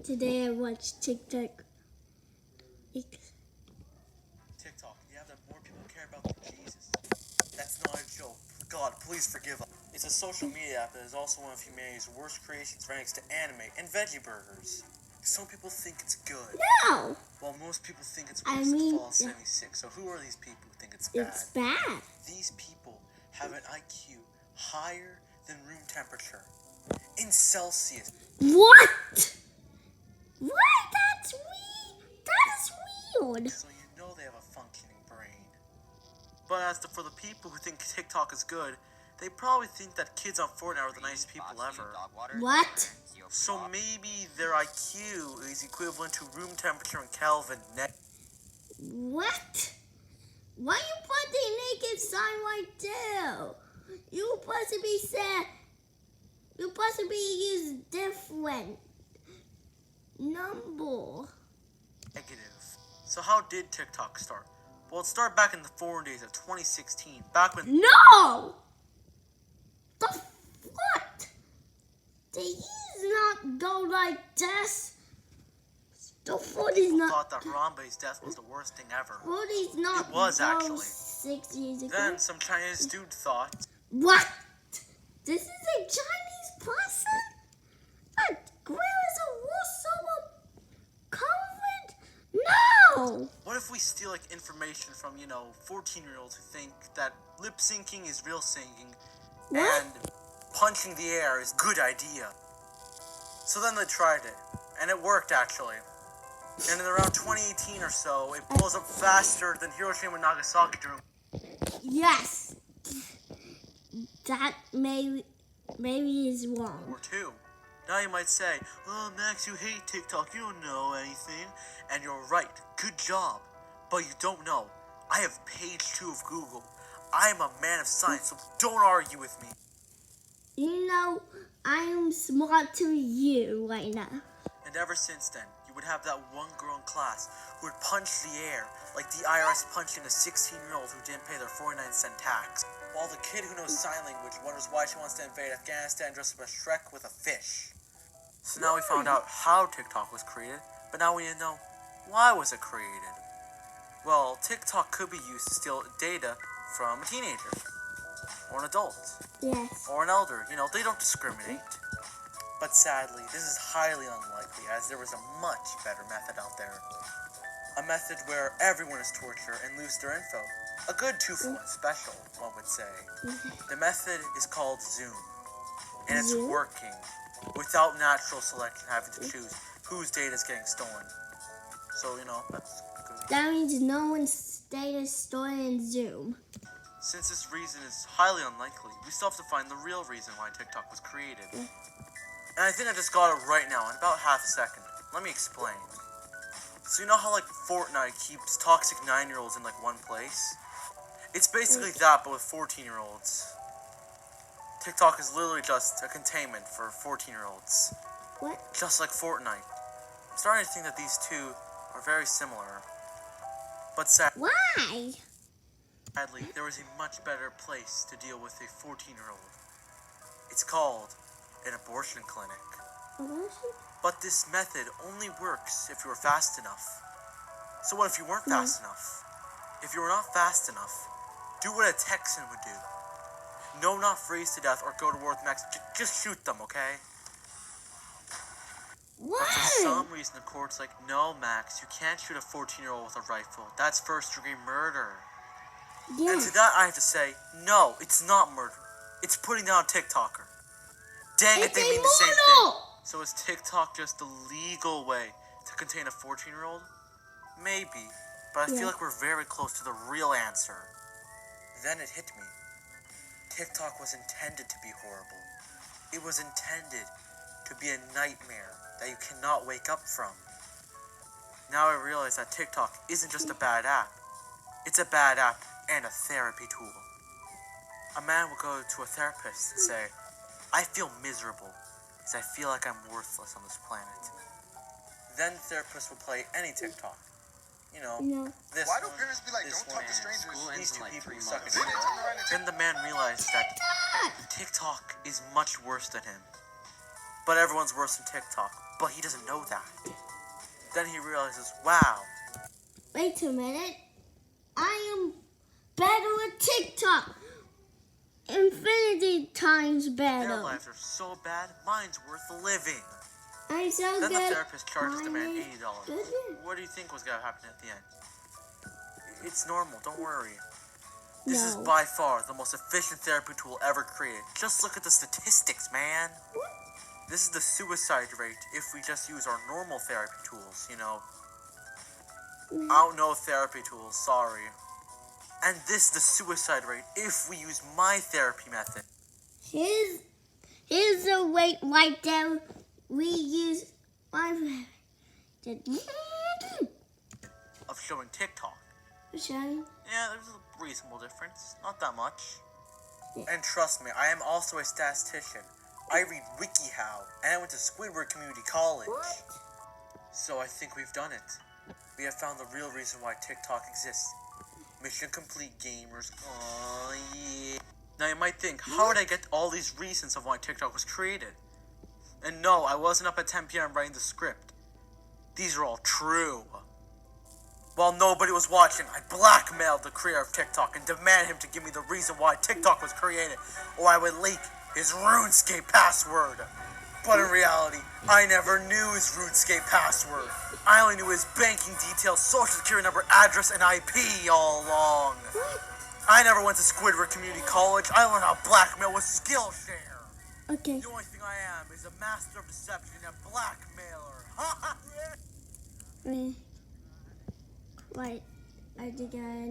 Today I watched TikTok. TikTok, you have that more people care about than Jesus. That's not a joke. God, please forgive us. It's a social media app that is also one of humanity's worst creations, right next to anime and veggie burgers. Some people think it's good, No! while most people think it's worse than Fallout 76. So who are these people who think it's bad? It's bad. These people have an IQ higher than room temperature in Celsius. What? Why? That's weird. That is weird. So you know they have a functioning brain. But as for the people who think TikTok is good, they probably think that kids on Fortnite are the nicest people ever. What? So maybe their IQ is equivalent to room temperature in Kelvin. What? Why you put the naked sign right there? You supposed to be sad. You supposed to be use different number. Negative. So how did TikTok start? Well, it started back in the foreign days of 2016, back when No! The what? They is not go like this. The foot is people not. thought that Harambe's death was the worst thing ever. Foot is not. It was go actually. 6 years ago. Then some Chinese dude thought, What? This is a Chinese person? Where is a war COVID? No! what if we steal like information from, 14-year-olds who think that lip syncing is real singing What? and punching the air is a good idea. So then they tried it, and it worked actually. And in around 2018 or so, it blows up faster than Hiroshima and Nagasaki during Yes. That maybe is wrong. War II. Now you might say, oh, Max, you hate TikTok, you don't know anything. And you're right, good job. But you don't know. I have page 2 of Google. I am a man of science, so don't argue with me. You know, I am smart to you right now. And ever since then, you would have that one girl in class who would punch the air like the IRS punching a 16-year-old who didn't pay their 49-cent tax. While the kid who knows sign language wonders why she wants to invade Afghanistan dressed up as Shrek with a fish. So now we found out how TikTok was created, but now we need to know, why was it created? Well, TikTok could be used to steal data from a teenager, or an adult, Yes. or an elder. They don't discriminate. But sadly, this is highly unlikely, as there was a much better method out there. A method where everyone is tortured and lose their info. A good 2-for-1 special, one would say. The method is called Zoom, and it's Zoom? working without natural selection having to choose whose data is getting stolen. So, that's good. That means no one's data is stored in Zoom. Since this reason is highly unlikely, we still have to find the real reason why TikTok was created. And I think I just got it right now in about half a second. Let me explain. So you know how Fortnite keeps toxic 9-year-olds in one place? It's basically that, but with 14-year-olds. TikTok is literally just a containment for 14-year-olds. What? Just like Fortnite. I'm starting to think that these two are very similar. But Why? sadly, there is a much better place to deal with a 14-year-old. It's called an abortion clinic. Abortion? But this method only works if you are fast enough. So what if you weren't fast enough? If you were not fast enough, do what a Texan would do. No, not freeze to death or go to war with Max. Just shoot them, okay? What? But for some reason, the court's like, no, Max, you can't shoot a 14-year-old with a rifle. That's first-degree murder. Yeah. And to that, I have to say, no, it's not murder. It's putting down a TikToker. Dang it, they mean the same thing. So is TikTok just the legal way to contain a 14-year-old? Maybe, but I feel like we're very close to the real answer. Then it hit me. TikTok was intended to be horrible. It was intended to be a nightmare that you cannot wake up from. Now I realize that TikTok isn't just a bad app. It's a bad app and a therapy tool. A man will go to a therapist and say, I feel miserable because I feel like I'm worthless on this planet. Then the therapist will play any TikTok. This Why do one, parents be like, this don't talk to one, strangers? these two people suck at Then they turn around and Then the man realized that TikTok is much worse than him. But everyone's worse than TikTok. But he doesn't know that. Then he realizes, wow. Wait a minute. I am better at TikTok. Infinity times better. Their lives are so bad, mine's worth living. I'm so Then good. the therapist charges the man Mine is $80. good. What do you think was going to happen at the end? It's normal, don't worry. This is No. by far the most efficient therapy tool ever created. Just look at the statistics, man. This is the suicide rate if we just use our normal therapy tools, you know. I don't know therapy tools, sorry. And this is the suicide rate if we use my therapy method. Here's the rate right there. We use my Of showing TikTok. Showing. Yeah, there's a reasonable difference. Not that much. And trust me, I am also a statistician. I read WikiHow, and I went to Squidward Community College. What? So I think we've done it. We have found the real reason why TikTok exists. Mission complete, gamers. Oh yeah. Now you might think, how would I get all these reasons of why TikTok was created? And no, I wasn't up at 10 p.m. writing the script. These are all true. While nobody was watching, I blackmailed the creator of TikTok and demanded him to give me the reason why TikTok was created, or I would leak his RuneScape password. But in reality, I never knew his RuneScape password. I only knew his banking details, social security number, address, and IP all along. I never went to Squidward Community College. I learned how blackmail with Skillshare. Okay. The only thing I am is a master of deception and a blackmailer. Right. I think I